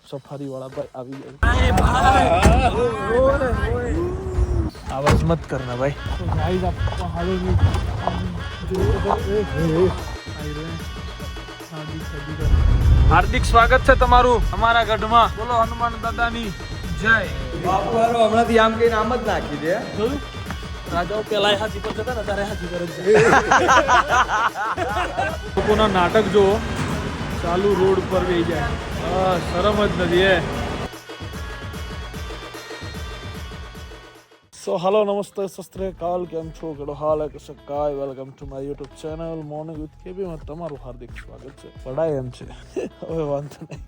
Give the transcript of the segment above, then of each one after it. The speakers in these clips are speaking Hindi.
સફારી વાળા ભાઈ આવી ગયા। आवाज मत करना भाई। तो गाइस आपको पहाड़ों में हार्दिक स्वागत है તમારું અમારા ગઢમાં। બોલો હનુમાન દાદાની જય। બાપુરો હમણાંથી આમ કઈ નામ જ નાખી દે। રાજાઓ પેલા હાથી પર જતા ને તારે હાથી પર જ લોકોના નાટક જો ચાલુ રોડ પર વહી જાય, શરમ જ નથી હે। સો हेलो नमस्ते सत श्री अकाल, કેમ છો, કેડો હાલ હે, કશે કાય। Welcome to my YouTube channel morning with KB માં તમારું હાર્દિક સ્વાગત છે। પડાય એમ છે હવે વાંધો નહીં।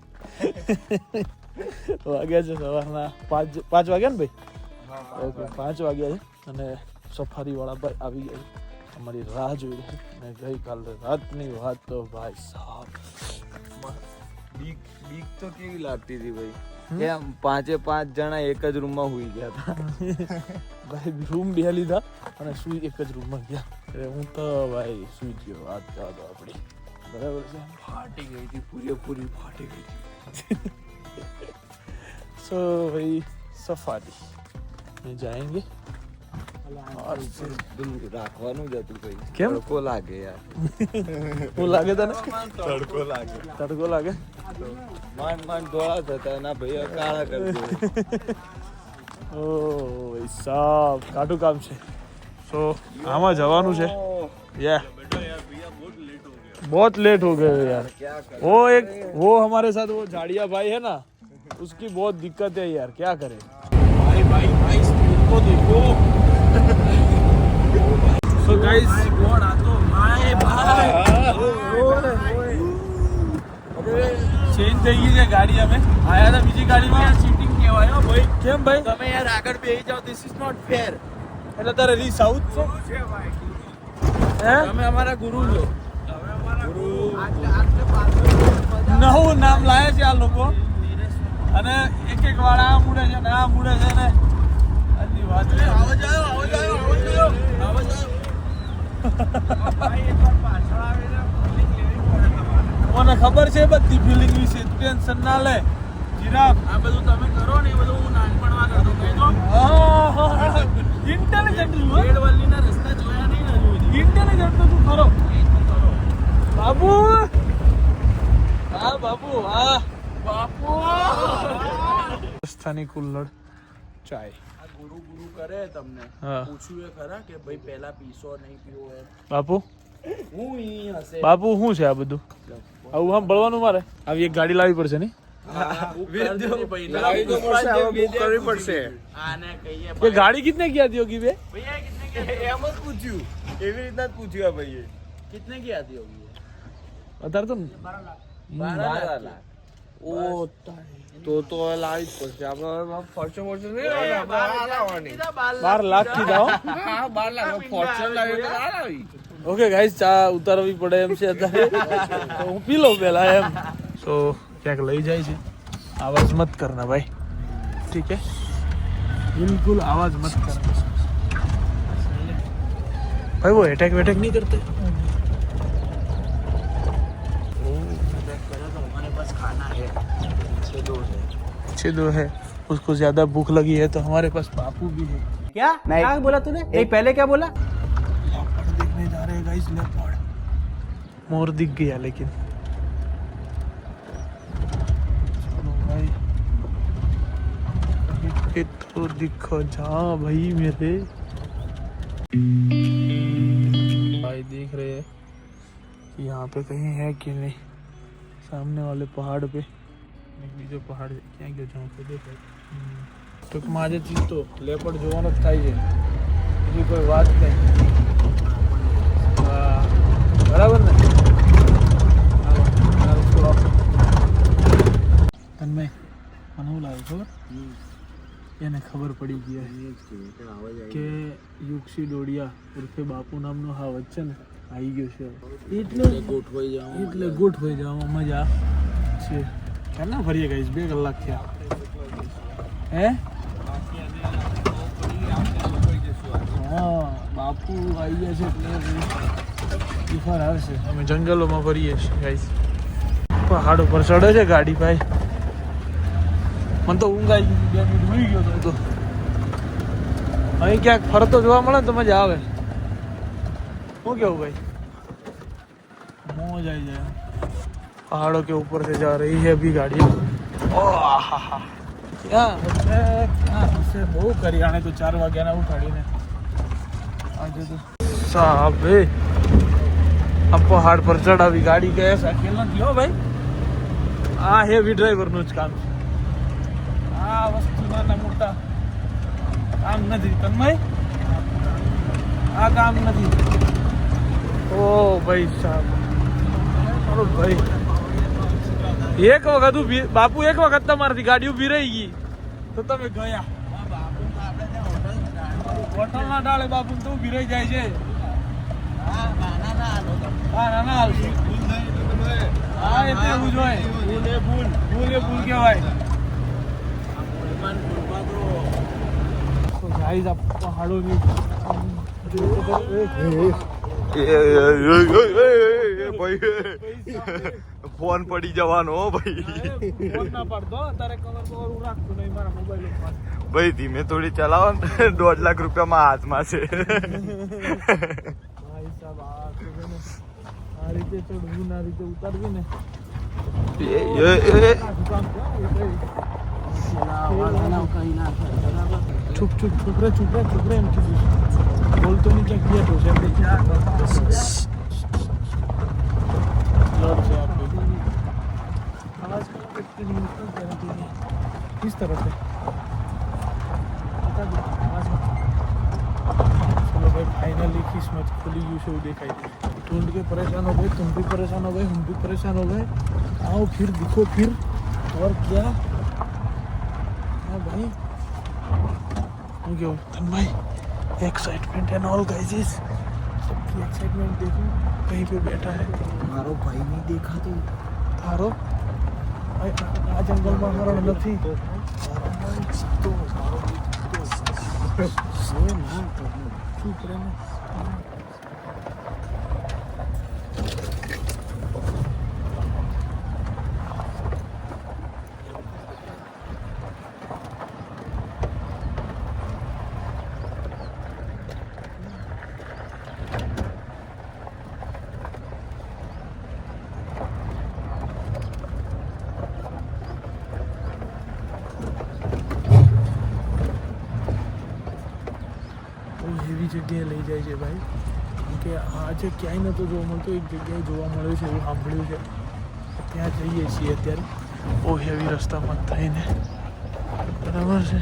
વાગ્યા છે સવારના 5 વાગ્યા ને ભાઈ? ઓકે 5 વાગ્યા છે અને સફારી વાળા ભાઈ આવી ગયા છે, અમારી રાહ જોઈ રહી છે। અને ગઈકાલે રાતની વાત તો ભાઈ સાહેબ બીક તો કેવી લાગતી હતી ભાઈ કે પાંચે પાંચ જણા એક જ રૂમમાં સુઈ ગયા હતા। ભાઈ રૂમ બે લીધા અને સુઈ એક જ રૂમમાં ગયા। એટલે હું તો ભાઈ સુઈ ગયો। વાત જવા દો આપણી, બરાબર છે। ફાટી ગઈ હતી, પૂરેપૂરી ફાટી ગઈ હતી। સો ભાઈ સફારી में जाएंगे और રાખવાનું જ હતું ભાઈ। કેમ? તડકો લાગે યાર। वो लागे था ना, તડકો લાગે, तड़को लागे। માંડ ધોળા થતા ના ભાઈ કાળા કરી દે। ઓ ભાઈ સાહેબ કાટું કામ છે। સો આમાં જવાનું છે યા। बहुत लेट हो गए यार। वो हमारे साथ वो झाड़िया भाई है ना, उसकी बहुत दिक्कत है यार, क्या करे। भाई इसको देखो। So guys, कौन आ तो भाई चेंज થઈ ગઈ છે ગાડી। અમે આયા હતા બીજી ગાડીમાં। સીટિંગ કહેવાય ભાઈ। કેમ ભાઈ? તમે યાર આગળ બેસી જાઓ, ધીસ ઇઝ નોટ ફેર। એટલે તારે રી સાઉથ છે હે? તમે અમારા ગુરુ છો। નવું નામ લાયા છે આ લોકો અને એક એક વાળા આ મુડે છે ને આ મુડે છે ને આટલી વાત છે। આવો જાઓ, આવો જાઓ, આવો જાઓ, આવો જાઓ। ભાઈ એકવાર પાછળ આવીને ફિલિંગ લેવી પડે તમારે। મને ખબર છે બધી ફિલિંગ વિશે, ટેન્શન ના લે જીરાફ। આ બધું તમે કરો ને એ બધું હું નાનપણમાં કરતો કહી દો। ઇન્ટેલિજન્ટ રેડવલ્લીના રસ્તા જોયા નહીં ને હજુ સુધી। ઇન્ટેલિજન્ટ તો તું ખરો બાબુ। હા બાબુ, હા બાપુ સ્થાનિક કુલ્લડ ચાય। આ ગુરુ ગુરુ કરે તમને, હા પૂછ્યું એ ખરા કે ભાઈ પહેલા પીસો નહીં પીવો એમ? બાપુ હું ઈ હશે બાપુ શું છે આ બધું? આવું આમ બળવાનું મારે? આવી એક ગાડી લાવવી પડશે નહીં? કરવી પડશે। આને કહીએ ये गाड़ी कितने की आती होगी बे? ભૈયા કિતને કે એમ જ પૂછ્યું, એવી રીતના જ પૂછ્યું આ ભાઈએ। कितने की आती होगी बता तो 12 લાખ। ओ તો લાવી જ પડશે આપણે। ફોર્ચ્યુન નહીં 12 लाख की जाओ। હા 12 લાખ ફોર્ચ્યુન લાવી તો આ લાવી। ओके गाइस, चा उतारवी પડે એમ છે અત્યારે, તો હું પી લઉં પહેલા એમ। સો ક્યાંક લઈ જાય છે, आवाज मत करना भाई, ठीक है? बिल्कुल आवाज मत करना भाई। वो अटैक वैटैक नहीं करते? हमारे पास खाना है, अच्छे दो है। उसको ज्यादा भूख लगी है तो हमारे पास बापू भी है। क्या क्या बोला तूने? एक पहले क्या बोला? लेपर्ड देखने जा रहे हैं गाइस, लेपर्ड। मोर दिख गया लेकिन चलो भाई, ये तो दिखो जा भाई मेरे भाई। देख रहे हैं कि यहाँ पे कहीं है कि नहीं। सामने वाले पहाड़ पे બીજો પહાડ ક્યાં ગયો જાઉં તો દેખાય। ટૂંકમાં આજે ચીજ તો લેપર્ડ જોવાનો જ થાય છે, બીજી કોઈ વાત નહીં। હા બરાબર ને? તન્મય મને એવું લાગે ખબર, એને ખબર પડી ગઈ કે યુક્ષી ડોડિયા ઉર્ફે બાપુ નામનો હા વચ્ચે ને આવી ગયો છે, એટલે ગોઠવાઈ જવામાં મજા છે। ક્યાં ના ફરીએ ગાઈસ, 2 કલાક થયા હે? હા બાપુ આવી ગયા છે એટલે ફર આવશે। અમે જંગલોમાં ફરીએ છીએ ગાઈસ। પહાડ ઉપર ચડે છે ગાડી ભાઈ, મને તો ઊંઘ આવી ગઈ, 2 મિનિટ હોઈ ગયો તો અહીં ક્યાંક ફરતો જોવા મળે ને તો મજા આવે. શું કેવું ભાઈ? मौज आई जाए. पहाड़ों के ऊपर से जा रही है अभी गाड़ी. क्या બહુ કરી આને તો 4 વાગ્યાના ઉઠાડીને આજે તો સાહેબ अब पहाड़ पर चढ़ा भी गाड़ी गए ऐसा अकेला नहीं हो भाई. આ હેવી ડ્રાઈવરનું જ કામ છે. આ વસ્તુ નાના મોટા કામ નથી તન્મય, આ કામ નથી. ઓ ભાઈ સાહેબ, અરે ભાઈ એક વખત ઊભી બાપુ, એક વખત તમારાથી ગાડી ઊભી રહી ગઈ તો તમે ગયા. હોટલના ડાળે બાપુ તો ઊભી રહી જાય છે. હા ના હાલશું. હા એટલે એવું જ હોય. ભૂલ કહેવાય. તો ગાઈઝ આ પહાડોની ફોન પડી જવાનો ભાઈ. ફોન ના પાડતો, તારે કવર હું રાખતો નહીં મારા મોબાઈલ ઉપર. ભાઈ ધીમે થોડી ચલાવો ને, 2.5 લાખ રૂપિયામાં હાથમાં છે. ભાઈ સાહેબ આ રીતે ચડવું ને આ રીતે ઉતારવી ને ચૂપ રે એમ કીધું. બોલતો નહીં ક્યાંક બેઠો છે. आवाज किस तरह से बता दो. चलो भाई फाइनली किस्मत खुली यू से दिखाई. ढूंढ के परेशान हो गए, तुम भी परेशान हो गए, हम भी परेशान हो गए. आओ फिर दिखो फिर. और क्या हाँ भाई क्यों भाई एक्साइटमेंट एंड ऑल गाइस. सबकी एक्साइटमेंट देखो. कहीं पे बैठा है मारो भाई नहीं देखा तो थारो. આ જંગલમાં મરણ નથી. ચૂપ રહે ને. એવી જગ્યાએ લઈ જાય છે ભાઈ, કે આજે ક્યાંય નહોતો જોવા મળતો, એક જગ્યાએ જોવા મળ્યો છે એવું સાંભળ્યું છે. ત્યાં જઈએ છીએ અત્યારે બહુ હેવી રસ્તામાં થઈને. બરાબર છે.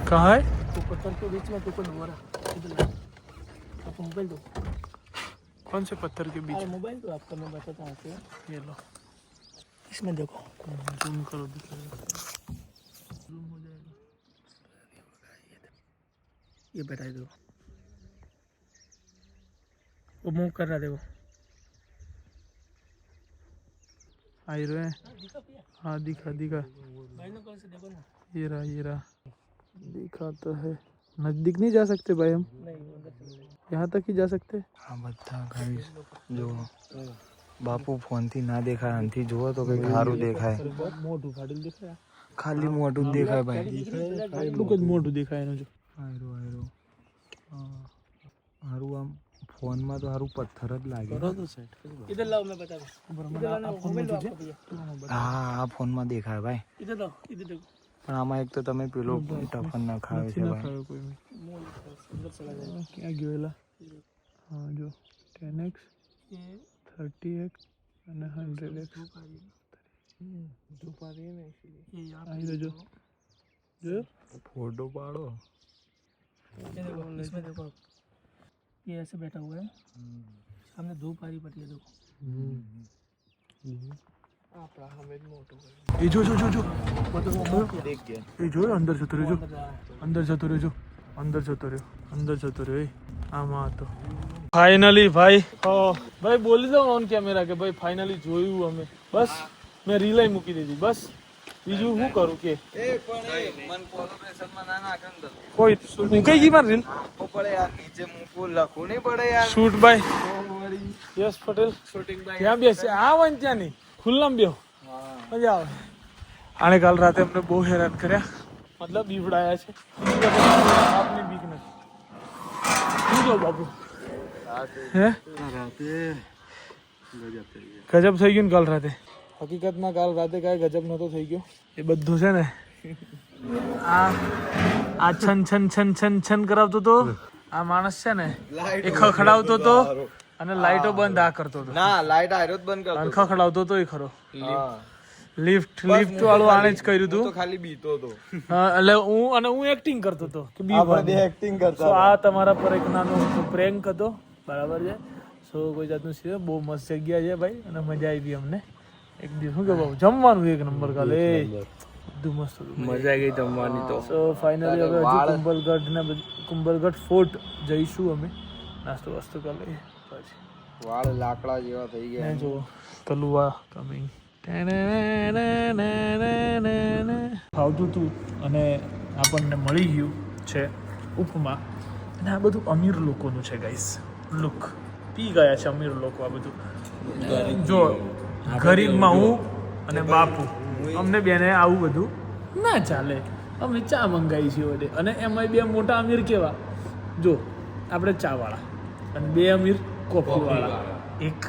कहाँ है? तो पत्थर के बीच में तो कोई हो रहा इधर. आपको मोबाइल दो. कौन से पत्थर के बीच? मोबाइल दो आपका, मैं बताता हूँ आपको. ये लो. इसमें देखो. जूम करो, दिखेगा. जूम हो जाएगा. ये बैठा दो. वो मूव कर रहा देखो. आई रहे हैं. हाँ दिखा. बाइनोकुलर से देखो ना. ये रहा दिखाता है. नजदीक नहीं जा सकते भाई हम. यहाँ तक ही जा सकते. આ બધા ગાઈસ જો બાપુ ફોનથી ના દેખાય, આનથી જુઓ તો કંઈક સારું દેખાય. મોઢું ફાટેલું દેખાય. ખાલી મોઢું જ દેખાય ભાઈ. એટલું જ મોઢું દેખાય એનું. જો હારું આમ ફોનમાં તો સારું પથ્થર જ લાગે. इधर लाओ, मैं बता दूँ. હા આ ફોનમાં દેખાય ભાઈ. इधर लाओ, इधर देखो. પણ આમાં એક તો તમે પેલો ટફન ના ખાવે છે ભાઈ. ક્યાં ગયો એલા? હા જો 10x 30x અને 100x. આવી રહ્યો જો ફોટો પાડો. ये देखो, इसमें देखो, ये ऐसे बैठा हुआ है. सामने धूप आ रही पड़ी है देखो. એ જો એ જો અંદર જતો રહ્યો. એ આમાં હતો. ફાઇનલી ભાઈ બોલી દઉં ઓન કેમેરા કે ભાઈ ફાઇનલી જોયું અમે. બસ મેં રીલ મૂકી દીધી. બસ બીજું શું કરું કે એ પણ એ મન કોર્પોરેશનમાં ના નાખે ને તો. કોઈ હું કઈ ગઈ મારી આપવું પડે યાર, નીચે મૂકવું લખવું નહીં પડે યાર. શૂટ બાય તો વળી યસ પટેલ શૂટિંગ બાય ત્યાં બેસે આ વન ત્યાં નહીં ખુલ્લામાં બેહો હા. મજા આવે. આણે કાલ રાતે અમને બહુ હેરાન કર્યા, મતલબ બીવડાયા છે. આપની બીક નથી. શું જો બાપુ હે ગજબ થઈ ગયું ને કાલ રાતે. હકીકતમાં કાલ રાતે કાંઈ ગજબ નહોતો થઈ ગયો. એ બધું છે ને આ છન છન છન છન છન કરાવતો તો આ માણસ છે ને એ ખખડાવતો તો અને લાઈટો બંધ આ કરતો હતો. ના લાઈટ આયરો જ બંધ અને કરતો. ખખડાવતો તો એ ખરો. હા. લિફ્ટ વાળું આણે જ કર્યું હું તો હતું. ખાલી બીતો હતો. હા, એટલે હું એક્ટિંગ કરતો હતો કે બી આપણે એક્ટિંગ કરતા સો આ તમારા પર એક નાનો પ્રેન્ક હતો, બરાબર છે. સો કોઈ જાતનું છે, બહુ મસ્ત જગ્યા છે ભાઈ અને મજા આવી અમને. એક દિવસ શું કે બાબુ જમવાનું એક નંબર કાલે બધું મસ્ત હતું. મજા આવી જમવાની તો. સો ફાઇનલી હવે હજુ કુંભલગઢ ને કુંભલગઢ ફોર્ટ જઈશું અમે, નાસ્તો વાસ્તો કરી લઈએ પછી. વાળ લાકડા જેવા થઈ ગયા. ને જો કલુઆ કમિંગ ફાવતું હતું અને આપણને મળી ગયું છે ઉપમા. અને આ બધું અમીર લોકોનું છે ગાઈસ. લુક પી ગયા છે અમીર લોકો આ બધું. જો ગરીબમાં હું અને બાપુ અમને બેને આવું બધું ના ચાલે. અમે ચા મંગાવી છે વડે અને એમાં બે મોટા અમીર કેવા જો આપણે ચાવાળા અને બે અમીર કોફીવાળા, એક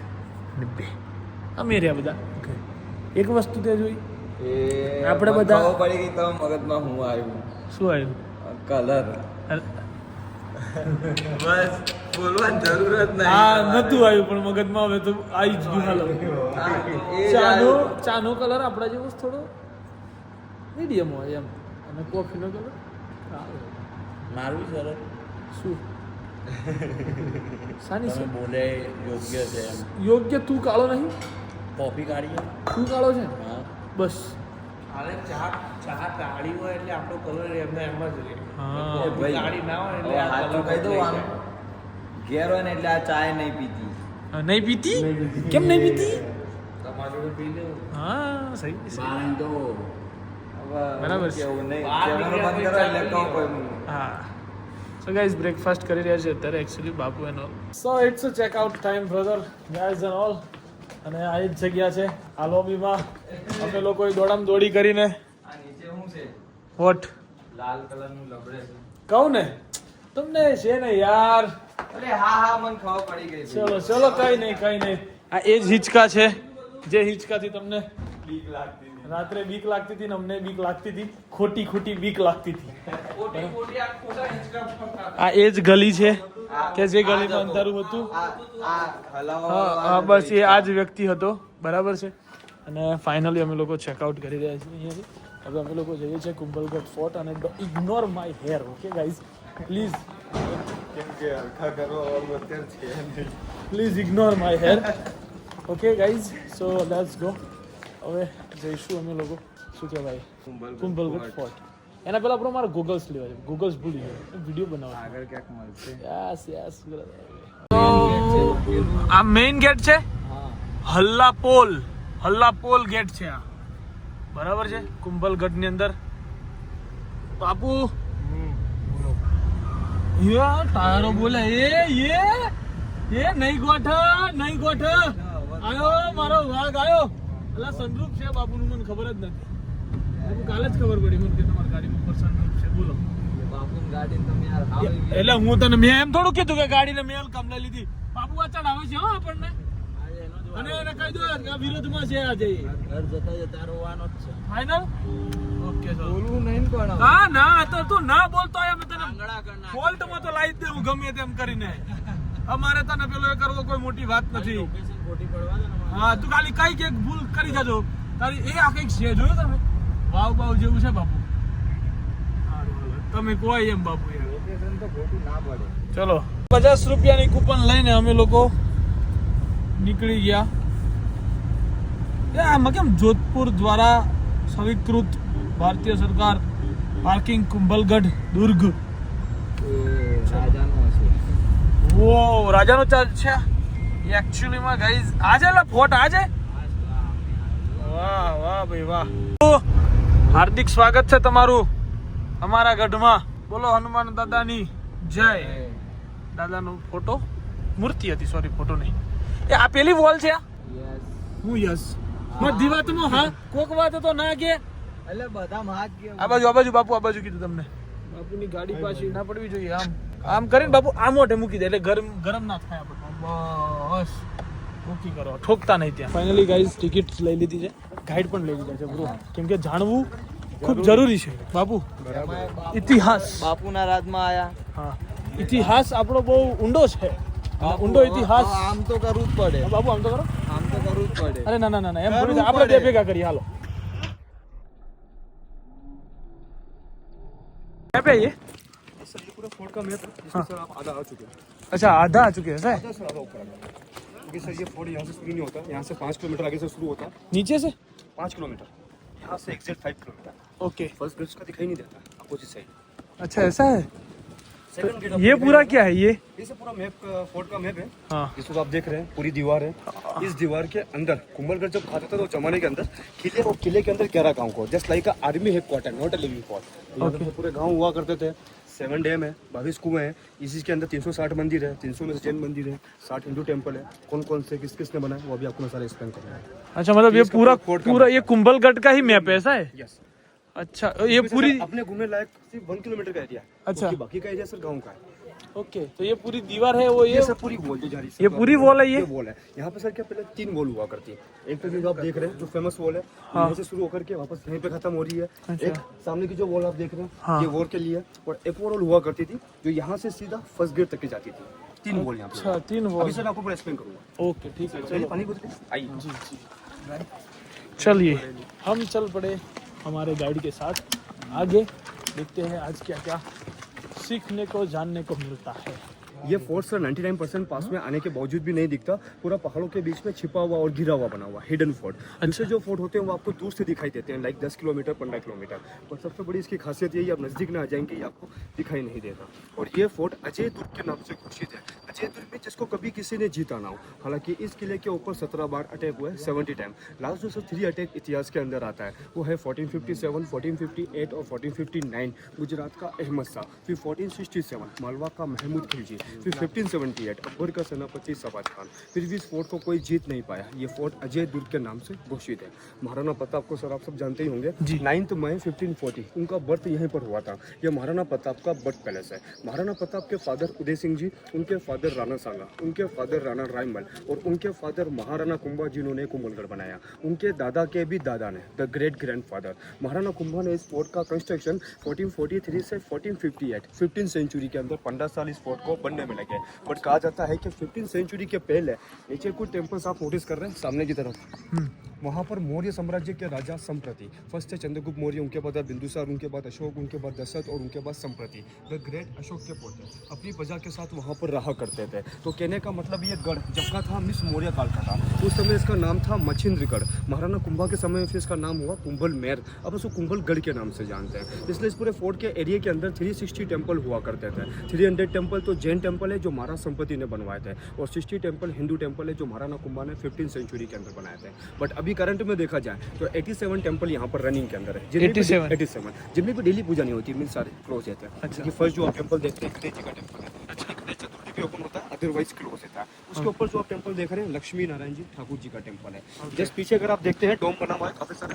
ને બે અમે રહ્યા બધા. એક વસ્તુ તે જોઈ આપણે બધા ખબર પડી ગઈ તો મગજમાં હું આવ્યું શું આવ્યું કલર. બસ બોલવાની જરૂર જ નહીં. હા નતું આવ્યું પણ મગજમાં હવે તો આવી જ ગયું. હાલો ચાનો કલર આપણા જેવો જ થોડો મીડિયમ હોય એમ અને કોફીનો કલર મારું સરસ શું સાની છે બોલે યોગ્ય છે એમ. યોગ્ય. તું કાળો નહીં, કોફી કાઢીએ. તું કાળો છે હા બસ. અરે ચા કાળી હોય એટલે આપણો કલર એમને એમ જ રહે. હા ભાઈ કાળી ના હોય એટલે આ કલર કહી દઉં આમ ઘેર હોય ને એટલે આ ચાય નહીં પીતી. નહીં પીતી? કેમ નહીં પીતી? તમારે જોડે પી લેવું. હા સહી બાર તો બરાબર છે. કેવું નહીં કેમેરો બંધ કરો એટલે કહું કોઈ હા. સો ગાઈઝ બ્રેકફાસ્ટ કરી રહ્યા છે અત્યારે એકચ્યુઅલી બાપુ and all. So it's a checkout time brother guys and all. અને આ જ જગ્યા છે આ લોબીમાં અમે લોકોએ દોડામ દોડી કરીને. આ નીચે શું છે? વોટ લાલ કલરનું લબડે છે. કહું ને તમને છે ને યાર. અરે હા મને ખબર પડી ગઈ. ચલો કઈ નહીં. આ એ જ હિંચકા છે જે હિંચકાથી તમને બીક લાગતી હતી. રાત્રે બીક લાગતી હતી ને અમને બીક લાગતી હતી. ખોટી બીક લાગતી હતી. ખોટી આ ખોટા હિંચકા ફરતા. આ એ જ ગલી છે કે જે ગલીમાં અંધારું હતું. હા બસ એ આ જ વ્યક્તિ હતો, બરાબર છે. અને ફાઇનલી અમે લોકો ચેકઆઉટ કરી રહ્યા છીએ અહીંયાથી. હવે અમે લોકો જઈએ છીએ કુંભલગઢ ફોર્ટ. અને ignore my hair, okay guys please. કેમ કે હરખા કરવા વાળું અત્યારે છે નહીં. Please ignore my hair. Okay guys so let's go. હવે જઈશું અમે લોકો શું કહેવાય કુંભલગઢ ફોર્ટ. એના પહેલા આપણો મારે ગૂગલ્સ લેવા છે. ગૂગલ્સ ભૂલી ગયો, વિડીયો બનાવવા. આગળ ક્યાંક મળશે. યસ તો આ મેઇન ગેટ છે. હલ્લાપોલ ગેટ છે આ, બરાબર છે કુંભલગઢ ની અંદર. બાપુ ટાયરો બોલે એ નહીં ગોઠ આયો મારો વાઘ આયો. એટલે સનરૂફ છે બાપુનું, મને ખબર જ નથી. કાલે જ ખબર પડી મને કે તમારી ગાડીમાં ઉપર સનરૂફ છે. બોલો બાપુની ગાડીને તમે યાર હાવ એટલે હું તને મેં એમ થોડું કીધું કે ગાડીને મેલ કામ લઈ લીધી. બાપુ આ ચડાવે છે આપણને અને એને કહી દો કે આ વિરોધમાં છે આજે. ઘર જતા રોવાનો જ છે. Final okay sir. બોલવું નહીં પણ હા ના તો તું ના બોલતો હોય અમે તને આંગળા કરના ફોલ્ટમાં તો લાવી જ દેવું ગમે તેમ કરીને. અમારે તને પેલો એ કરવો કોઈ મોટી વાત નથી. લોકેશન ખોટી પડવા દે ને. હા તું ખાલી કઈ કે ભૂલ કરી જજો તારી. એ આ કઈક છે જોયું તમે વાવ જેવું છે બાપુ. તમે કોઈ એમ બાપુ યાર. લોકેશન તો ખોટું ના પડે. ચલો 50 રૂપિયાની કૂપન લઈને અમે લોકો નીકળી ગયા. આમાં કેમ જોધપુર દ્વારા સ્વીકૃત ભારતીય સરકાર પાર્કિંગ કુંભલગઢ દુર્ગ. રાજાનો હશે. ઓ રાજાનો ચાર્જ છે એકચ્યુઅલીમાં ગાઈઝ. આજે એટલે ફોર્ટ આજે. વાહ ભાઈ વાહ. હાર્દિક સ્વાગત છે તમારું અમારા ગઢમાં. બોલો હનુમાન દાદાની જય. દાદાનો ફોટો મૂર્તિ હતી, સોરી ફોટો નહીં. એ આ પેલી વોલ છે હું યસ બધી વાતમાં હા કોક વાત તો ના કે એટલે બધા હાથ ગયા. આ બાજુ બાપુ આ બાજુ કીધું તમને. બાપુની ગાડી પાછી ના પડવી જોઈએ. આમ કરીને બાપુ આ મોઢે મૂકી દે એટલે ગરમ ના થાય આપણે. બસ બુકિંગ કરો, ઠોકતા નહીં ત્યાં. ફાઇનલી ગાઈઝ ટિકિટ લઈ લીધી છે, ગાઈડ પણ લઈ લીધા છે બ્રો, કેમ કે જાણવું ખૂબ જરૂરી છે બાપુ. ઇતિહાસ બાપુના રાજમાં આયા. હા, ઇતિહાસ આપણો બહુ ઊંડો છે. ઊંડો ઇતિહાસ આમ તો કરવું જ પડે બાપુ, આમ તો કરો. આમ તો કરવું જ પડે. અરે ના ના ના એમ થોડી આપણે બે ભેગા કરીએ. હાલો मैप है ये सर ये पूरा फोर्ट का मैप है जिसमें सर आप आधा आ चुके हैं। अच्छा आधा आ चुके हैं सर. आधा सर आधा ऊपर आ गया क्योंकि सर ये फोर्ट यहाँ से शुरू नहीं होता, यहाँ से 5 किलोमीटर आगे से शुरू होता है. नीचे से 5 किलोमीटर यहाँ से exact 5 kilometre. Okay. First bridge का दिखाई नहीं देता अपोजिट साइड. अच्छा ऐसा है. सेकंड गेट ये पूरा क्या है ये सब पूरा मैप फोर्ट का मैप है. हाँ जिसको आप देख रहे हैं पूरी दीवार है. इस दीवार के अंदर कुंभलगढ़ जब खाता था तो जमाने के अंदर किले और किले के अंदर 11 गाँव को just like army headquarter, not a living fort. पूरे गाँव हुआ करते थे. 7 डैम है, 22 कुएं हैं. इसी के अंदर 360 मंदिर है, 300 में से जैन मंदिर है, 60 हिंदू टेम्पल है. कौन कौन से किस किसने बनाया वो अभी आपको मैं सारा एक्सप्लेन करूंगा. अच्छा मतलब ये पूरा पूरा ये कुंभलगढ़ का ही मैप है, ऐसा है. यस. अच्छा ये पूरी अपने घूमने लायक सिर्फ 1 किलोमीटर का एरिया. अच्छा. बाकी का एरिया सर गाँव का है. ओके. तो ये पूरी दीवार है वो ये सब पूरी वॉल जो जा रही है. ये पूरी वॉल है. ये वॉल है. यहाँ पे सर क्या पहले 3 वॉल हुआ करती है. एक तो जो आप देख रहे हैं जो फेमस वॉल है, यहाँ से शुरू होकर के वापस यहीं पे खत्म हो रही है. अच्छा. एक सामने की जो वॉल आप देख रहे हैं हाँ. ये वॉर के लिए. और एक और वॉल हुआ करती थी जो यहाँ से सीधा फर्स्ट गेट तक की जाती थी. 3 वॉल यहाँ पे. अच्छा 3 वॉल. अभी सर आपको पूरा एक्सप्लेन करूंगा. ओके ठीक है. चलिए पानी बोतल आइए. जी जी चलिए हम चल पड़े हमारे गाइड के साथ आगे. देखते हैं आज क्या क्या सीखने को जानने को मिलता है. ये फोर्ट सर 99% पास में आने के बावजूद भी नहीं दिखता. पूरा पहाड़ों के बीच में छिपा हुआ और गिरा हुआ बना हुआ हिडन फोर्ट. दूसरे जो फोर्ट होते हैं वो आपको दूर से दिखाई देते हैं, लाइक 10 किलोमीटर 15 किलोमीटर. पर सबसे बड़ी इसकी खासियत यही है आप नजदीक ना आ जाएंगे ये आपको दिखाई नहीं देगा. और ये फोर्ट अजय दुर्ग के नाम से घोषित है. अजय दुर्ग में जिसको कभी किसी ने जीता ना हो. हालांकि इस किले के ऊपर 17 बार अटैक हुआ है 70 टाइम. लास्ट जो सर 3 अटैक इतिहास के अंदर आता है वो है 1457, 1458 और 1459 गुजरात का अहमद शाह. फिर 1467 मालवा का महमूद खिलजी. फिर 1578 अकबर का सेनापति सबाज खान. फिर भी इस फोर्ट को कोई जीत नहीं पाया. ये फोर्ट अजय दुर्ग के नाम से घोषित है. महाराणा प्रताप को सर आप सब जानते ही होंगे. 9 मई 1540 उनका बर्थ यहीं पर हुआ था. ये महाराणा प्रताप का बर्थ पैलेस है. महाराणा प्रताप के फादर उदय सिंह जी, उनके फादर राणा सांगा, उनके फादर राणा रायमल और उनके फादर महाराणा कुंभा जिन्होंने कुंभलगढ़ बनाया. उनके दादा के भी दादा ने the great grandfather Maharana Kumbha ने इस फोर्ट का कंस्ट्रक्शन 1443 से 1458 15 सेंचुरी के अंदर 15 साल इस फोर्ट को बनने में लगे. बट कहा जाता है कि 15 सेंचुरी के पहले नीचे कुछ टेम्पल्स आप नोटिस कर रहे हैं सामने की तरफ. वहाँ पर मौर्य साम्राज्य के राजा संप्रति, फर्स्ट है चंद्रगुप्त मौर्य, उनके बाद बिंदुसार, उनके बाद अशोक, उनके बाद दशरथ और उनके बाद संप्रति द ग्रेट अशोक के पोते अपनी प्रजा के साथ वहाँ पर रहा करते थे. तो कहने का मतलब ये गढ़ जब का था मिस मौर्य काल का था. उस समय इसका नाम था मच्छिंद्रगढ़. महाराणा कुंभा के समय फिर इसका नाम हुआ कुंभल मेर. अब इसको कुंभलगढ़ के नाम से जानते हैं. इसलिए इस पूरे फोर्ट के एरिया के अंदर 360 टेम्पल हुआ करते थे. 300 टेम्पल तो जैन टेम्पल है जो महाराज संपत्ति ने बनवाए थे और 60 टेम्पल हिंदू टेम्पल है जो महाराणा कुंभा ने 15 सेंचुरी के अंदर बनाए थे. बट अभी करंट में देखा जाए तो 87 टेम्पल यहाँ पर रनिंग के अंदर है. 87 जिनमें भी डेली पूजा नहीं होती, मीन सारे क्लोज रहते हैं. अच्छा. फर्स्ट जो आप टेम्पल देखते हैं गणेश जी का टेम्पल है. अच्छा. गणेश चतुर्थी पे ओपन होता है, अदरवाइज क्लोज रहता है. उसके ऊपर जो आप टेम्पल देख रहे हैं लक्ष्मी नारायण जी ठाकुर जी का टेम्पल है. जस्ट पीछे अगर आप देखते हैं डोम बना हुआ है काफी सारे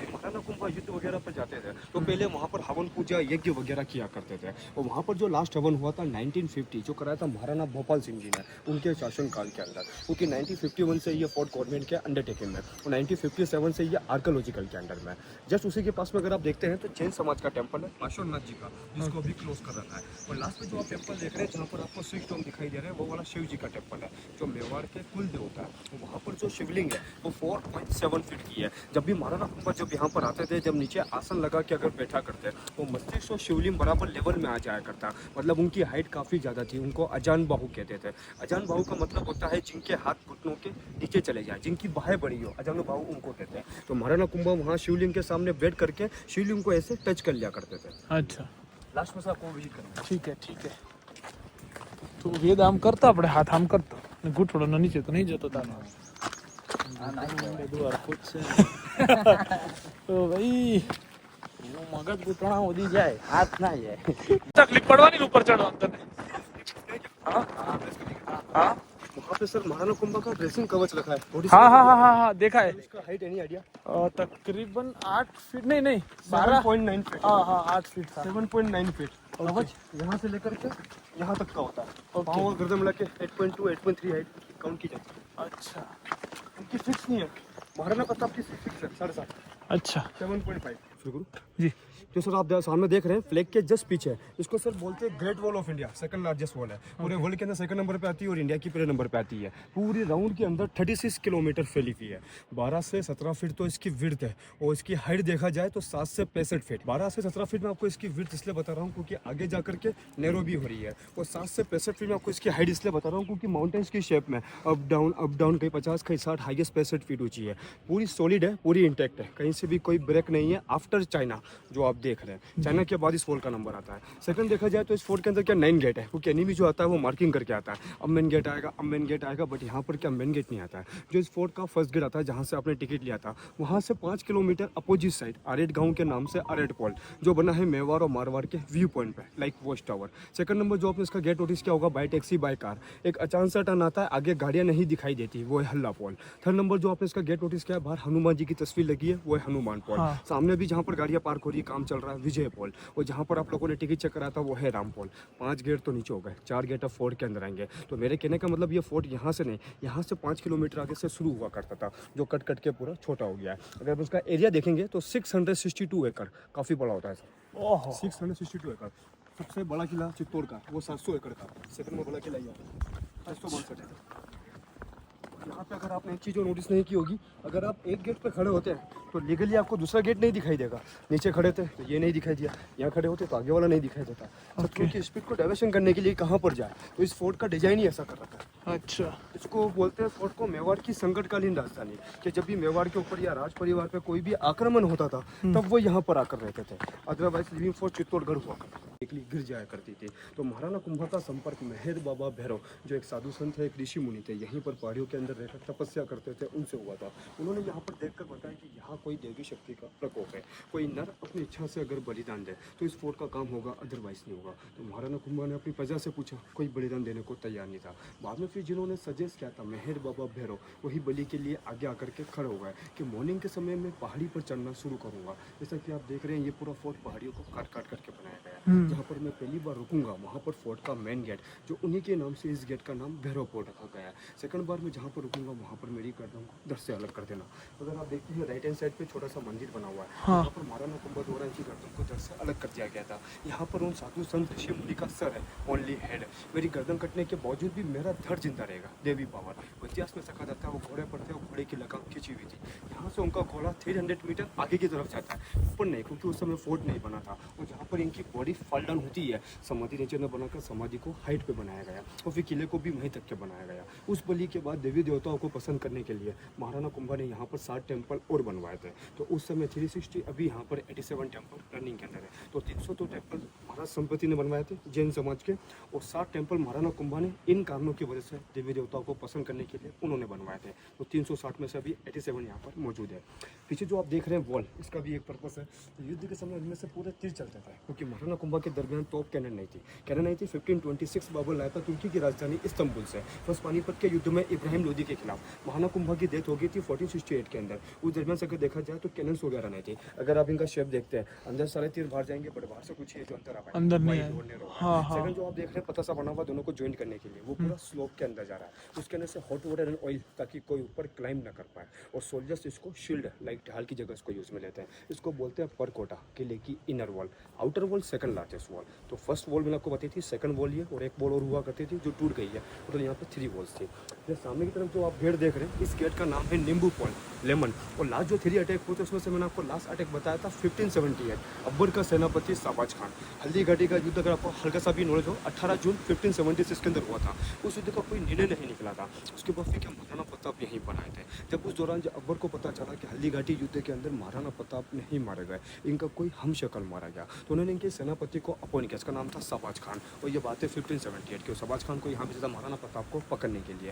महाराणा कुंभा युद्ध वगैरह पर जाते थे तो पहले वहाँ पर हवन पूजा यज्ञ वगैरह किया करते थे. और वहाँ पर जो लास्ट हवन हुआ था 1950 जो कराया था महाराणा भोपाल सिंह जी ने उनके शासनकाल के अंदर. क्योंकि 1951 से ये फोर्ट गवर्नमेंट के अंडरटेकिंग में और 1957 से ये आर्कोलॉजिकल के अंडर में. जस्ट उसी के पास में अगर आप देखते हैं तो जैन समाज का टेम्पल है पार्श्वनाथ जी का, जिसको अभी क्लोज कर रखा है. और लास्ट में जो आप टेम्पल देख रहे हैं जहाँ पर आपको स्विच डोम दिखाई दे रहे हैं वो वाला शिव जी का टेम्पल है जो मेवाड़ के कुल देवता है. वहाँ पर जो शिवलिंग है वो 4.7 फीट की है. जब भी महाराणा कुंभा जब यहाँ पर आते थे जब नीचे आसन लगा के अगर बैठा करते वो मस्तिष्क और शिवलिंग बराबर लेवल में आ जाया करता. मतलब उनकी हाइट काफ़ी ज़्यादा थी. उनको अजान बाहु कहते थे. अजान बाहु का मतलब होता है जिनके हाथ घुटनों के नीचे चले जाए, जिनकी बाहें बड़ी हो, अजान बाहु उनको कहते हैं. तो महाराणा कुंभा वहाँ शिवलिंग के सामने बैठ करके शिवलिंग को ऐसे टच कर लिया करते थे. अच्छा लास्ट में से आपको विजिट करेंगे. ठीक है ठीक है. तो વેદ આમ કરતા આપણે હાથ આમ કરતો ઘૂંટડો નીચે તો નહીં જતો તારો. બધું હરખું જ છે તો ભાઈ મગજ ઘૂંટણા ઉડી જાય હાથ ના જાય તકલીફ પડવાની ને ઉપર ચડવા તને हाँ वहाँ पे सर महाराणा कुंभा का ड्रेसिंग कवच रखा है। हाँ हाँ हाँ हाँ हाँ देखा है उसका हाइट एनी आइडिया? तकरीबन 8 फीट नहीं 12.9 फीट। हाँ हाँ 8 फीट था 7.9 फीट कवच यहाँ से लेकर के यहाँ तक का होता है। पाँव और गर्दन मिला के 8.2 8.3 हाइट काउंट की जाती है। अच्छा उनकी फिक्स नहीं है, महाराणा प्रताप की फिक्स है 7.5 अच्छा 7.5। जी जो सर आप सामने देख रहे हैं फ्लैग के जस्ट पीछे है, इसको सर बोलते हैं great wall of India, second largest wall है पूरे वर्ल्ड के अंदर, सेकंड नंबर पे आती है और इंडिया की पहले नंबर पे आती है। पूरी राउंड के अंदर 36 किलोमीटर फैली हुई है। 12 से 17 फीट तो इसकी विड्थ है और इसकी हाइट देखा जाए तो 7 से 65 फीट। 12 से 17 फीट में आपको इसकी विड्थ इसलिए बता रहा हूँ क्योंकि आगे जाकर के नैरो भी हो रही है, और 7 से 65 फीट में आपको इसकी हाइट इसलिए बता रहा हूँ क्योंकि माउंटेन्स की शेप में अप डाउन कहीं 50 कहीं 60, हाईएस्ट 65 फीट ऊंची है। पूरी सॉलिड है, पूरी इंटैक्ट है, कहीं से भी कोई ब्रेक नहीं है। आफ्टर चाइना जो आप देख रहे हैं, चाइना के बाद इस फोर्ट का नंबर आता है। सेकंड देखा जाए तो इस फोर्ट के अंदर क्या 9 गेट है, क्योंकि एनिमी जो आता है वो मार्किंग करके आता है, अब मेन गेट आएगा, अब मेन गेट आएगा, बट यहाँ पर क्या मेन गेट नहीं आता है। जो इस फोर्ट का फर्स्ट गेट आता है जहाँ से आपने टिकट लिया था, वहाँ से 5 किलोमीटर अपोजिट साइड आरेट गाँव के नाम से आरेट पॉल जो बना है मेवाड़ और मारवाड़ के व्यू पॉइंट पे, like watch tower. Second number जो आपने इसका गेट नोटिस किया होगा, बाय टैक्सी बाय कार, एक अचानक सा टर्न आता है, आगे गाड़ियाँ नहीं दिखाई देती, वो है हल्ला पॉल। थर्ड नंबर जो आपने इसका गेट नोटिस किया, बाहर हनुमान जी की तस्वीर लगी है, वो है हनुमान पॉल। सामने भी जहाँ पर गाड़ियाँ पार्क हो रही है, काम चल रहा है, विजय पॉल, और जहाँ पर आप लोगों ने टिकट चेक कराया था वो है राम पॉल। 5 गेट तो नीचे हो गए, 4 गेट अब फोर्ट के अंदर आएंगे। तो मेरे कहने का मतलब ये फोर्ट यहाँ से नहीं, यहाँ से 5 किलोमीटर आगे से शुरू हुआ करता था, जो कट कट के पूरा छोटा हो गया है। अगर आप उसका एरिया देखेंगे तो 662 एकड़, काफ़ी बड़ा होता है सर। 662 एकड़। सबसे बड़ा किला चित्तौड़ का वो 700 एकड़ का, सेकंड में बड़ा किला ये 762 है। यहाँ पे अगर आपने एक चीज़ जो नोटिस नहीं की होगी, अगर आप एक गेट पे खड़े होते हैं तो लीगली आपको दूसरा गेट नहीं दिखाई देगा। नीचे खड़े थे तो ये नहीं दिखाई दिया, यहाँ खड़े होते तो आगे वाला नहीं दिखाई देता। शत्रु की स्पीड को डाइवर्शन करने के लिए कहाँ पर जाए, तो इस फोर्ट का डिजाइन ही ऐसा कर रखा है। अच्छा इसको बोलते हैं फोर्ट को मेवाड़ की संकटकालीन राजधानी, कि जब भी मेवाड़ के ऊपर या राज परिवार पे कोई भी आक्रमण होता था तब वो यहाँ पर आकर रहते थे, अदरवाइज लिविंग फोर्ट चित्तौड़गढ़ हुआ करता गिर जाया करती थी। तो महाराणा कुंभा का संपर्क मेहर बाबा भैरव जो एक साधु संत है, एक ऋषि मुनि थे, यहीं पर पहाड़ियों के अंदर रहकर तपस्या करते थे, उनसे हुआ था। उन्होंने यहाँ पर देखकर बताया कि यहाँ कोई देवी शक्ति का प्रकोप है, कोई नर अपनी इच्छा से अगर बलिदान दे तो इस फोर्ट का काम होगा, अदरवाइज नहीं होगा। तो महाराणा कुंभा ने अपनी प्रजा से पूछा, कोई बलिदान देने को तैयार नहीं था। बाद में फिर जिन्होंने सजेस्ट किया था मेहर बाबा भैरव, वही बलि के लिए आगे आकर के खड़े हो गए कि मॉर्निंग के समय में पहाड़ी पर चढ़ना शुरू करूंगा। जैसा कि आप देख रहे हैं ये पूरा फोर्ट पहाड़ियों को काट काट करके बनाया गया है। जहाँ पर मैं पहली बार रुकूंगा वहाँ पर फोर्ट का मेन गेट, जो उन्हीं के नाम से इस गेट का नाम भैरव पोर्ट रखा गया है। सेकंड बार मैं जहाँ पर रुकूंगा वहाँ पर मेरी गर्दन को दर से अलग कर देना। अगर आप देखते हैं राइट हैंड साइड पे छोटा सा मंदिर बना हुआ है, यहाँ पर महाराणा कुंभा द्वारा इनकी गर्दन को दर से अलग कर दिया गया था। यहाँ पर उन साधु संत ऋषि मुनि का सर है, ओनली हेड। मेरी गर्दन कटने के बावजूद भी मेरा धड़ जिंदा रहेगा, देवी पावर। इतिहास में कहा जाता है वो घोड़े पर थे, वो घोड़े की लगाम खींची हुई थी। यहाँ से उनका घोड़ा 300 मीटर आगे की तरफ जाता है, ऊपर नहीं, क्योंकि उस समय फोर्ट नहीं बना था। और जहाँ पर इनकी बॉडी फॉल डाउन होती है, समाधि नीचे न बनाकर समाधि को हाइट पे बनाया गया और फिर किले को भी वहीं तक के बनाया गया। उस बलि के बाद देवी देवताओं को पसंद करने के लिए महाराणा कुंभा ने यहाँ पर 7 टेम्पल और बनवाए थे। तो उस समय 360, अभी यहाँ पर 87 टेम्पल रनिंग के अंदर है। तो 300 तो टेम्पल महाराज संपत्ति ने बनवाए थे जैन समाज के, और 7 टेम्पल महाराणा कुंभा ने इन कारणों की वजह से देवी देवताओं को पसंद करने के लिए उन्होंने बनवाए थे। तो 360 में से अभी 87 यहाँ पर मौजूद है। पीछे जो आप देख रहे हैं वॉल, इसका भी एक पर्पस है। तो युद्ध के समय इनमें से पूरे तीर चलते थे, क्योंकि महाराणा कुंभा के दरमियान तोप कैनन नहीं थी। कैनन नहीं थी 1526 बाबर लाया था तुर्की की राजधानी इस्तांबुल से। फर्स्ट पानीपत के युद्ध में इब्राहिम लोदी के खिलाफ महाराणा कुंभा की डेथ हो गई थी 1468 के अंदर। उस दरमियान से अगर देखा जाए तो कैनन्स वगैरह नहीं थी। अगर आप इनका शेप देखते हैं, अंदर सारे तीर बाहर जाएंगे, बट बाहर से कुछ है जो अंदर नहीं है। सेकंड जो आप देख रहे हैं पता सा बना हुआ दोनों को ज्वाइन करने के लिए, वो पूरा स्लोप के अंदर जा रहा है। उसके अंदर से हॉट वाटर एंड ऑयल, ताकि कोई ऊपर क्लाइंब ना कर पाए। और सोल्जर्स इसको शील्ड लाइक ढाल की जगह इसको यूज में लेते हैं। इसको बोलते हैं परकोटा, किले की inner wall. Outer wall second largest wall. तो फर्स्ट वॉल मैंने आपको बताई थी, सेकंड वॉल ये, और एक वॉल और हुआ करती थी जो टूट गई है। टोटल यहाँ पे 3 वॉल्स थी। फिर सामने की तरफ जो आप गेट देख रहे हैं, इस गेट का नाम है नींबू पॉल, लेमन। और लास्ट जो 3 अटैक हुए थे उसमें से मैंने आपको लास्ट अटैक बताया था 1578, अकबर का सेनापति शाहबाज खान। हल्दी घाटी का युद्ध अगर आपको हल्का सा भी नॉलेज हो, 18 जून 1576 के अंदर हुआ था। उस युद्ध का कोई निर्णय नहीं निकला था। उसके बाद फिर क्या महाराणा प्रताप यहीं बनाए थे। जब उस दौरान जब अकबर को पता चला कि हल्दी घाटी युद्ध के अंदर महाराणा प्रताप नहीं मारे गए, इनका कोई हम शक्ल मारा गया, तो उन्होंने इनके सेनापति को अपॉइंट किया। इसका नाम था शाहबाज खान। और ये बात है 1578 की। शाहबाज खान को यहाँ भेजा था महाराणा प्रताप को पकड़ने के लिए।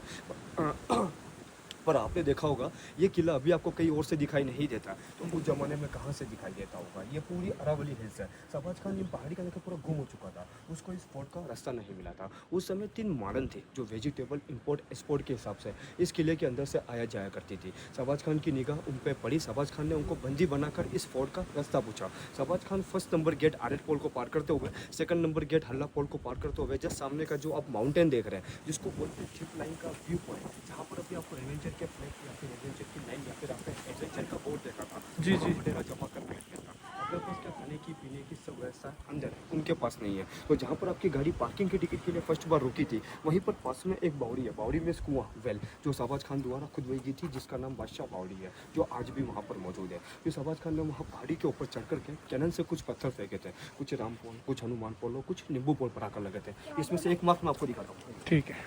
पर आपने देखा होगा ये किला अभी आपको कहीं और से दिखाई नहीं देता, तो उस जमाने में कहाँ से दिखाई देता होगा। ये पूरी अरावली हिल्स है। शहबाज खान ये पहाड़ी का लेकर पूरा घूम हो चुका था, उसको इस फोर्ट का रास्ता नहीं मिला था। उस समय 3 माड़न थे जो वेजिटेबल इंपोर्ट एक्सपोर्ट के हिसाब से इस किले के अंदर से आया जाया करती थी। शहबाज खान की निगाह उन पर पड़ी। शहबाज खान ने उनको बंदी बनाकर इस फोर्ट का रास्ता पूछा। Shahbaz Khan first number gate आरएट पोल को पार करते हुए, सेकंड नंबर गेट हल्ला पोल को पार करते हुए, जस्ट सामने का जो आप माउंटेन देख रहे हैं जिसको बोलते हैं जिप लाइन का व्यू पॉइंट, जहाँ पर अभी आपको एडवेंचर के फ्लैग या फिर एडवेंचर की लाइन या फिर आपने एडवेंचर का बोर्ड देखा था, जी वगैरह जमा कर बैठ गया था। अगर पास क्या खाने की पीने की सब व्यवस्था अंदर है, उनके पास नहीं है। तो जहाँ पर आपकी गाड़ी पार्किंग की टिकट के लिए फर्स्ट बार रुकी थी, वहीं पर पास में एक बावड़ी है, बावड़ी में कुआं वेल जो शहबाज खान द्वारा खुद वही थी, जिसका नाम बादशाह बावड़ी है, जो आज भी वहाँ पर मौजूद है। फिर शहबाज खान ने वहाँ पहाड़ी के ऊपर चढ़ करके कैनन से कुछ पत्थर फेंके थे, कुछ रामपोल, कुछ हनुमान पोल, कुछ नींबू पोल पर आकर लगे थे। इसमें से एक मार्क मैं आपको दिखाता हूँ। ठीक है,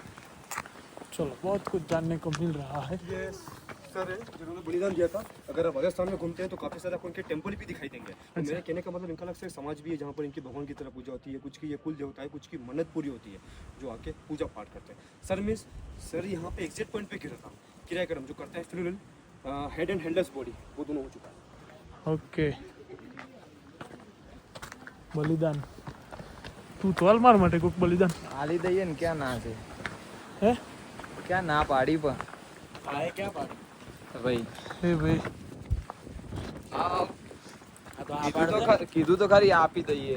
चलो बहुत कुछ जानने को मिल रहा है। ये सर है जिन्होंने बलिदान दिया था। अगर आप राजस्थान में घूमते हैं तो काफ़ी सारे आपको उनके टेम्पल भी दिखाई देंगे। तो मेरा कहने का मतलब इनका अलग से समाज भी है जहाँ पर इनकी भगवान की तरह पूजा होती है, कुछ की ये कुल देवता है, कुछ की मन्नत पूरी होती है जो आके पूजा पाठ करते हैं। सर मिस सर यहाँ पे एग्जैक्ट पॉइंट पे गिरा था, किराएकरम जो करता है funeral head and handless body, वो दोनों हो चुका है। ओके, बलिदान તું તો હાલ માર માટે કોઈક બલિદાન આલી દઈએ ને ક્યાં ના છે હે ક્યાં ના પાડી પણ આએ ક્યાં પાડી ભાઈ એ ભાઈ કીધું તો ખરી આપી દઈએ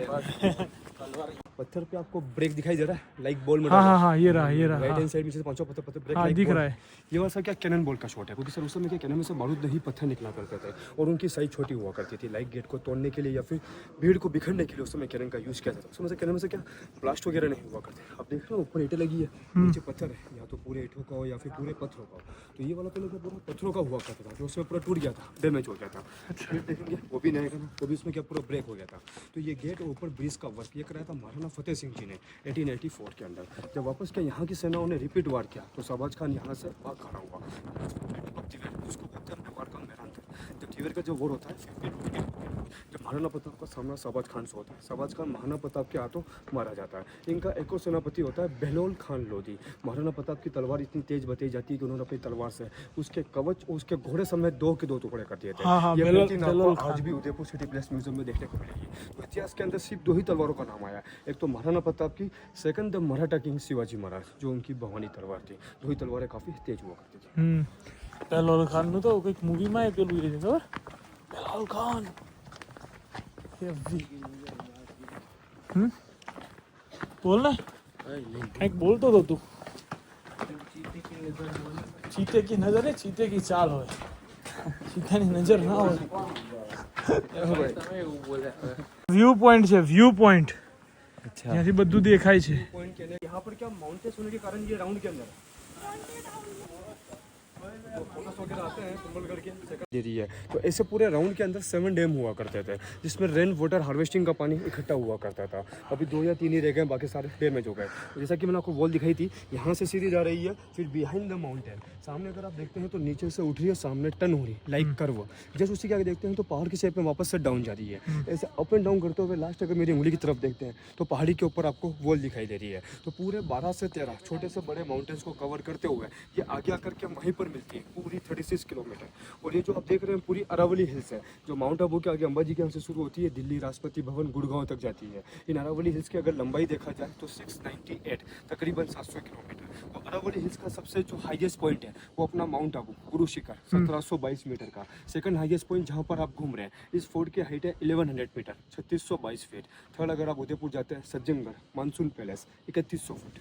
पत्थर पे आपको ब्रेक दिखाई दे रहा है, लाइक बॉल में हाँ हाँ हाँ ये रहा राइट हैंड साइड में से पांचों पत्थर ब्रेक हाँ दिख रहा है। ये वाला सर क्या कैनन बॉल का शॉट है, क्योंकि सर उस समय क्या कैनन में से बारूद नहीं पत्थर निकला करते थे और उनकी साइज छोटी हुआ करती थी, लाइक गेट को तोड़ने के लिए या फिर भीड़ को बिखरने के लिए उस समय कैनन का यूज किया जाता था। उस समय से कैनन में से क्या ब्लास्ट वगैरह नहीं हुआ करते। अब देख रहे हो ऊपर ईंटें लगी है, नीचे पत्थर है, या तो पूरे ईंटों का हो या फिर पूरे पत्थरों का हो। तो ये वाला पहले क्या पूरा पत्थरों का हुआ करता था, जो उसमें पूरा टूट गया था, डैमेज हो गया था। फिर देखेंगे वो भी नया करना, वो भी उसमें क्या पूरा ब्रेक हो गया था। तो ये गेट ऊपर ब्रिज का वर्क ये कराया था महाराणा फतेह सिंह जी ने 1884 के अंदर। जब वापस क्या यहाँ की सेनाओं ने रिपीट वार किया तो शहबाज खान यहाँ से भाग खड़ा हुआ। उसको बोलते हैं वार का मैदान था। जब तिवेर का जो वोर होता है, जब महाराणा प्रताप का सामना शहबाज खान से होता है, शहबाज खान महाराणा प्रताप के हाथों मारा जाता है। इनका एक और सेनापति होता है बहलोल खान लोधी। महाराणा प्रताप की तलवार इतनी तेज बताई जाती है कि उन्होंने अपनी तलवार से उसके कवच और उसके घोड़े समेत 2 के 2 टुकड़े कर दिए थे। हाँ, ये बहलोल पेंटिंग आपको खान। आज भी उदयपुर सिटी प्लेस म्यूजियम में देखने को मिलेगी। तो इतिहास के अंदर सिर्फ 2 ही तलवारों का नाम आया, एक तो महाराणा प्रताप की, second the Maratha king Shivaji Maharaj जो उनकी भवानी तलवार थी। 2 ही तलवारें काफ़ी तेज हुआ करती थी। બેલાલ ખાનનું તો કંઈક મૂવીમાં પેલું છે ખબર, બેલાલ ખાન બોલ ને કંઈક બોલતો હતો તું। ચीते की नजर है, चीते की चाल हो, चीते की नजर ना हो। વ્યૂ પોઈન્ટ છે, વ્યૂ પોઈન્ટ ત્યાંથી બધું દેખાય છે। पॉइंट के लिए यहाँ पर क्या माउंटेन्स होने के कारण ये राउंड के अंदर फोकस वगैरह आते हैं कुंभलगढ़ के दे रही है। तो ऐसे पूरे राउंड के अंदर 7 डैम हुआ करते थे जिसमें रेन वाटर हार्वेस्टिंग का पानी इकट्ठा हुआ करता था। अभी 2 या 3 ही रह गए, बाकी सारे डैमेज हो गए। तो जैसा कि मैंने आपको वॉल दिखाई थी, यहाँ से सीधी जा रही है, फिर बिहाइंड द माउंटेन सामने अगर आप देखते हैं तो नीचे से उठ रही है, सामने टर्न हो रही लाइक कर्व। जैसे उसी के आगे देखते हैं तो पहाड़ की शेप में वापस से डाउन जा रही है। ऐसे अप एंड डाउन करते हुए लास्ट अगर मेरी उंगली की तरफ देखते हैं तो पहाड़ी के ऊपर आपको वॉल दिखाई दे रही है। तो पूरे 12 से 13 छोटे से बड़े माउंटेन्स को कवर करते हुए ये आगे आकर के वहीं पर मिलती है पूरी 36 किलोमीटर। और ये जो आप देख रहे हैं पूरी अरावली हिल्स है, जो माउंट आबू के आगे अंबाजी के यहाँ से शुरू होती है, दिल्ली, राष्ट्रपति भवन, गुड़गांव तक जाती है। इन अरावली हिल्स की अगर लंबाई देखा जाए तो 698 तकरीबन 700 किलोमीटर। तो अरावली हिल्स का सबसे जो हाईएस्ट पॉइंट है वो अपना माउंट आबू गुरु शिखर 1722 मीटर का। सेकंड हाईएस्ट पॉइंट जहाँ पर आप घूम रहे हैं, इस फोर्ट की हाइट है 1100 मीटर 3622 फीट। थर्ड अगर आप उदयपुर जाते हैं, सज्जनगढ़ मानसून पैलेस 3100 फीट।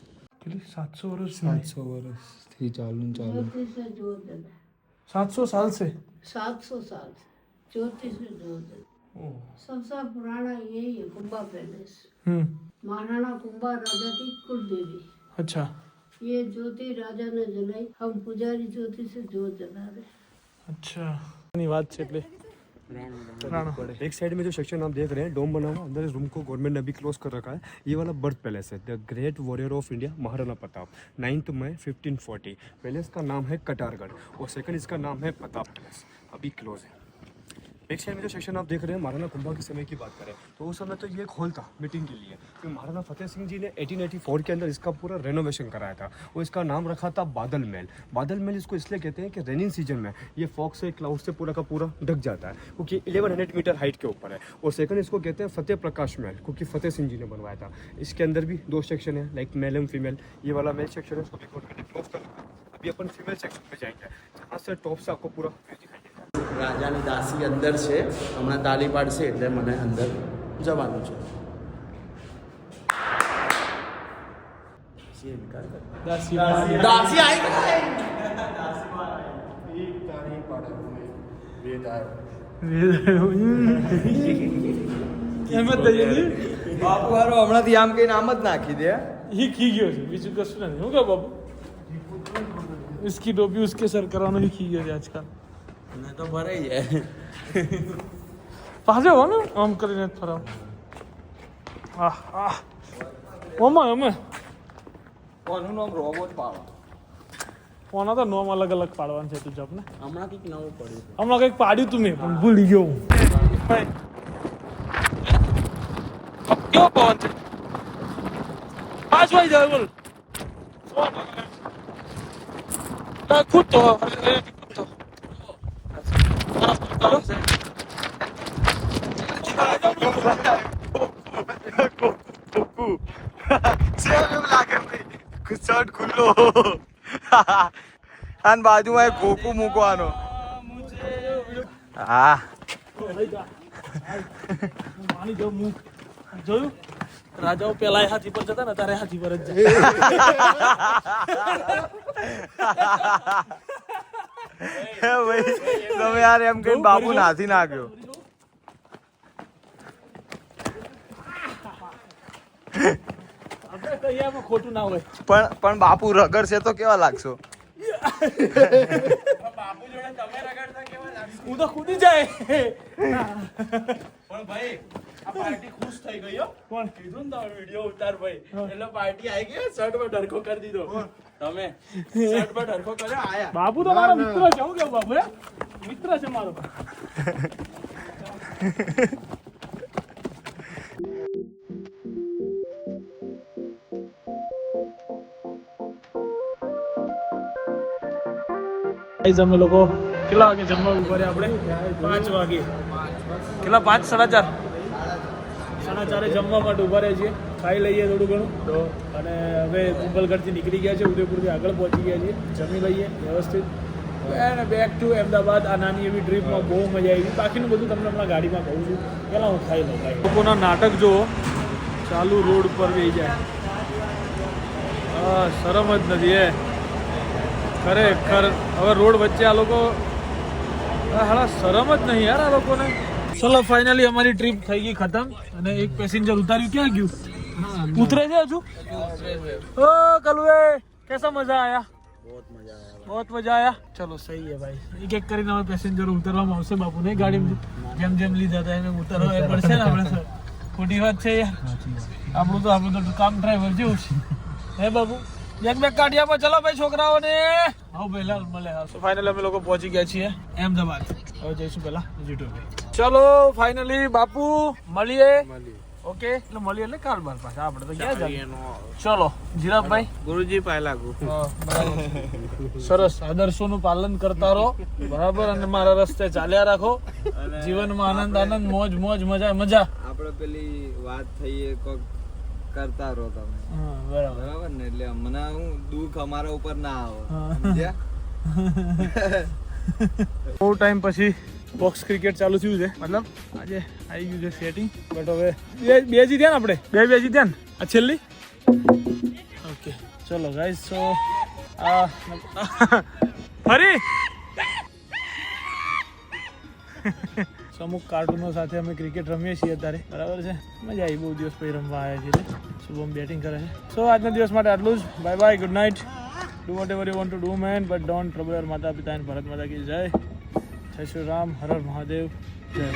700 વર્ષ 700 વર્ષથી ચાલુ 700 साल से 700 साल से 34 में जोर सबसे पुराना यही है कुंभा पैलेस। महाराणा कुंभा राजा की कुल देवी। अच्छा, ये ज्योति राजा ने जलाई, हम पुजारी ज्योति से जोत जला रहे। अच्छा ની વાત છે એટલે राणा। एक साइड में जो सेक्शन आप देख रहे हैं डोम बना हुआ, अंदर इस रूम को गवर्नमेंट ने अभी क्लोज कर रखा है। ये वाला बर्थ पैलेस है, the great warrior of India Maharana Pratap, 9 मई 1540। पैलेस का नाम है कटारगढ़ और सेकंड इसका नाम है प्रताप पैलेस, अभी क्लोज है। बैक साइड में जो सेक्शन आप देख रहे हैं महाराणा कुंभा के समय की बात करें तो उस समय तो ये एक हॉल था मीटिंग के लिए। तो महाराणा फतेह सिंह जी ने 1884 के अंदर इसका पूरा रेनोवेशन कराया था और इसका नाम रखा था बादल महल। बादल महल इसको इसलिए कहते हैं कि रेनिंग सीजन में ये फॉग से क्लाउड से पूरा का पूरा ढक जाता है क्योंकि 1100 मीटर हाइट के ऊपर है। और सेकंड इसको कहते हैं फतेह प्रकाश महल क्योंकि फतेह सिंह जी ने बनवाया था। इसके अंदर भी 2 सेक्शन है लाइक मेल एंड फीमेल। ये वाला मेल सेक्शन है उसको क्लोज कर लूँगा। अभी अपन फीमेल सेक्शन में जाएंगे जहाँ से टॉप से आपको पूरा व्यू दिखाई देगा। રાજાની દાસી અંદર છે, હમણાં તાલી પાડશે એટલે મને અંદર જવાનું છે. દાસી આવી ગઈ. બાપુ હારો હમણાંથી આમ કઈ નામ જ નાખી દે. ये खी गयो છે બીજું કશું નથી હું કે બાબુ इसकी टोपी उसके सर करानो ही खी गयो છે આજકાલ ને તો ભરાઈ જાય. પાસે હો ને આમ કરીને જ ફરાવ આહ આહ ઓમાં અમે કોનું નામ રોબોટ પાડો. ઓના તો નોમ અલગ અલગ પાડવાનું છે તું જપ ને હમણાં કંઈક નવું પડ્યું. હમણાં કંઈક પાડ્યું તું મેં પણ ભૂલી ગયો હું કેવો પવન છે 5 વાગે જાય બોલ કૂદતો કૂદતો શર્ટ ખુલ્લો અને બાજુમાં એક ખોખું મૂકવાનો. હા માની જાઉં હું જોયું રાજાઓ પેલા હાથી પર જતા ને તારે હાથી પર જ જાય ભાઈ તમે યાર એમ કઈ બાપુ નાથી નાખ્યો. આપણે કહીએ એમાં ખોટું ના હોય પણ બાપુ રગડશે તો કેવા લાગશો? હું તો કૂદી જાય પણ ભાઈ આ પાર્ટી ખુશ થઈ ગઈ હો. કોણ કીધું ને તમે વિડિયો ઉતાર ભાઈ એટલે પાર્ટી આવી ગઈ. શર્ટ પર ડરખો કરી દીધો તમે. શર્ટ પર ડરખો કર્યો આયા. બાપુ તો મારો મિત્ર છે હું કેવું બાપુ હે મિત્ર છે મારો. અમે લોકો કેટલા વાગે જમવા ઉભા રહ્યા આપણે 5 વાગે કેટલા 5 4:30 જમવા માટે ઉભા રહ્યા છીએ. ખાઈ લઈએ થોડું ઘણું તો અને હવે કુંભલગઢથી નીકળી ગયા છે ઉદયપુરથી આગળ પહોંચી ગયા છીએ. જમી લઈએ વ્યવસ્થિત અને બેક ટુ અમદાવાદ. આ નાની એવી ટ્રીપમાં બહુ મજા આવી. બાકીનું બધું તમને હમણાં ગાડીમાં કહું છું. પહેલાં હું ખાઈ લઉં. લોકોના નાટક જુઓ ચાલુ રોડ પર વહી જાય શરમ જ નથી એ ખરેખર. હવે રોડ વચ્ચે આ લોકો હાલા શરમ જ નહીં યાર આ લોકોને. ચલો ફાઇનલી અમારી ટ્રીપ થઈ ગઈ ખતમ અને એક પેસેન્જર ઉતાર્યું. ક્યાં ગયું? ઉતરે છે હજુ? ओ कलुए कैसा मजा आया? बहुत मजा आया. चलो सही है भाई. एक एक કરીને હવે પેસેન્જરો ઉતરવામાં આવશે બાપુ ને ગાડીમાં જેમ જેમ લીધા હતા એમ ઉતરવા પડશે ને આપણે. ખોટી વાત છે યાર. આપણું તો કામ ડ્રાઈવર જેવું છે હે બાપુ. એક બેગ કાઢ્યા પર ચલો ભાઈ છોકરાઓને આવો પહેલા મળે. તો ફાઇનલી અમે લોકો પહોંચી ગયા છીએ અમદાવાદ. હવે જઈશું પહેલા યુટ્યુબ. ચલો ફાઇનલી બાપુ મળીએ. ઓકે એટલે મળીએ એટલે કાલ બાર પાછા આપણે તો ગયા જઈએ. ચલો જીરાભાઈ ગુરુજી પહેલા સરસ આદર્શોનું પાલન કરતા રહો બરાબર અને મારા રસ્તે ચાલ્યા રાખો. જીવનમાં આનંદ આનંદ મોજ મોજ મજા મજા. આપણે પેલી વાત થઈ એ કોક કરતા રહો તમે બરાબર ને. એટલે મને હું દુઃખ અમારા ઉપર ના આવે. બહુ ટાઈમ પછી બોક્સ ક્રિકેટ ચાલુ થયું છે. મતલબ આજે આવી ગયું છે સેટિંગ. બટ હવે બે જીત્યા ને આપણે બે જીત્યા ને આ છેલ્લી. ઓકે ચલો ગાઈસ. સો ફરી અમુક કાર્ટૂનો સાથે અમે ક્રિકેટ રમીએ છીએ અત્યારે બરાબર છે. મજા આવી. બહુ દિવસ પછી રમવા આવ્યા છીએ. શુભમ બેટિંગ કરે છે. સો આજના દિવસ માટે આટલું જ. Bye bye good night. Do vote ever you want to do man but don't trouble your માતા પિતા એન્ડ ભારત માતા કી જય. જય શ્રી રામ. હર હર મહાદેવ. જય